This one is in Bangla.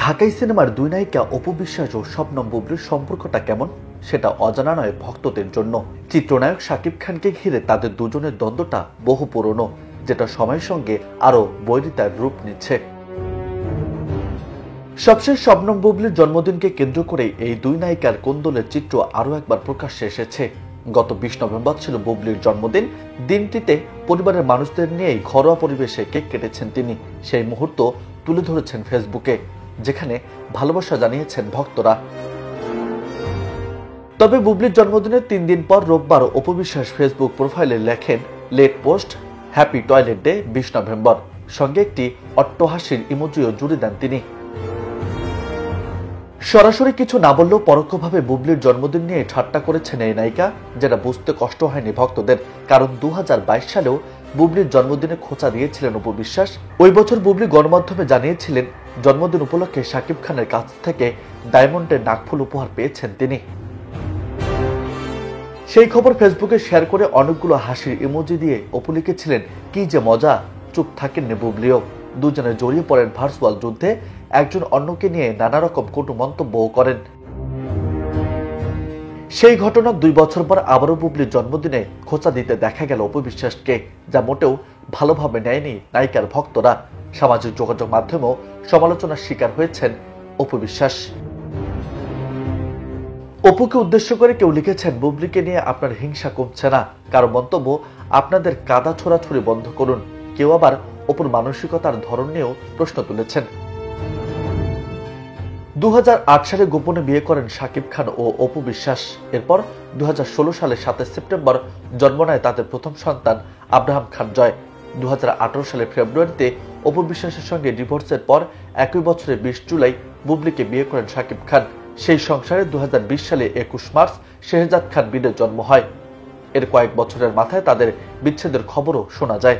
ঢাকাই সিনেমার দুই নায়িকা অপু বিশ্বাস ও শবনম বুবলির সম্পর্কটা কেমন সেটা অজানা নয় ভক্তদের জন্য। চিত্রনায়ক শাকিব খানকে ঘিরে তাদের দুজনের দ্বন্দ্বটা বহু পুরনো, যেটা সময়ের সঙ্গে আরো বৈরিতার রূপ নিচ্ছে। সবশেষ শবনম বুবলির জন্মদিনকে কেন্দ্র করে এই দুই নায়িকার কোন্দলের চিত্র আরো একবার প্রকাশ্যে এসেছে। গত 20 নভেম্বর ছিল বুবলির জন্মদিন। দিনটিতে পরিবারের মানুষদের নিয়েই ঘরোয়া পরিবেশে কেক কেটেছেন তিনি। সেই মুহূর্ত তুলে ধরেছেন ফেসবুকে, যেখানে ভালোবাসা জানিয়েছেন ভক্তরা। তবে বুবলির জন্মদিনের 3 দিন পর রোববার অপু বিশ্বাস ফেসবুক প্রোফাইলে লেখেন, late post happy toilet day 20 November. সঙ্গে একটি অট্টহাসির ইমোজিও জুড়ে দেন তিনি। সরাসরি কিছু না বললেও পরোক্ষভাবে বুবলির জন্মদিন নিয়ে ঠাট্টা করেছেন এই নায়িকা, যেটা বুঝতে কষ্ট হয়নি ভক্তদের। কারণ 2022 সালেও বুবলির জন্মদিনে খোঁচা দিয়েছিলেন অপু বিশ্বাস। ওই বছর বুবলি গণমাধ্যমে জানিয়েছিলেন জন্মদিন উপলক্ষে শাকিব খানের কাছ থেকে ডায়মন্ডের নাকফুল উপহার পেয়েছেন তিনি। সেই খবর ফেসবুকে শেয়ার করে অনেকগুলো হাসির ইমোজি দিয়ে অপু লিখেছিলেন, কি যে মজা, চুপ থাকেননি বুবলিও। দুজনে জড়িয়ে পড়েন ভার্চুয়াল যুদ্ধে, একজন অন্যকে নিয়ে নানা রকম কটু মন্তব্যও করেন। সেই ঘটনার 2 বছর পর আবারও বুবলির জন্মদিনে খোঁচা দিতে দেখা গেল অপু বিশ্বাসকে, যা মোটেও ভালোভাবে নেয়নি নায়িকার ভক্তরা। সামাজিক যোগাযোগ মাধ্যমেও সমালোচনার শিকার হয়েছেন অপু বিশ্বাস। অপুকে উদ্দেশ্য করে কেউ লিখেছেন, বুবলিকে নিয়ে আপনার হিংসা কমছে না, কারো মন্তব্য আপনাদের কাদা ছোড়াছুড়ি বন্ধ করুন। কেউ আবার অপুর মানসিকতার ধরন নিয়েও প্রশ্ন তুলেছেন। 2008 সালে গোপনে বিয়ে করেন শাকিব খান ও অপু বিশ্বাস। এরপর 2016 সালে 7 সেপ্টেম্বর জন্ম নেয় তাদের প্রথম সন্তান আব্রাহাম খান জয়। 2018 সালে ফেব্রুয়ারিতে অপু বিশ্বাসের সঙ্গে ডিভোর্সের পর একই বছরে 20 জুলাই বুবলিকে বিয়ে করেন শাকিব খান। সেই সংসারে 2020 সালে 21 মার্চ শেহজাদ খান বীরের জন্ম হয়। এর কয়েক বছরের মাথায় তাদের বিচ্ছেদের খবরও শোনা যায়।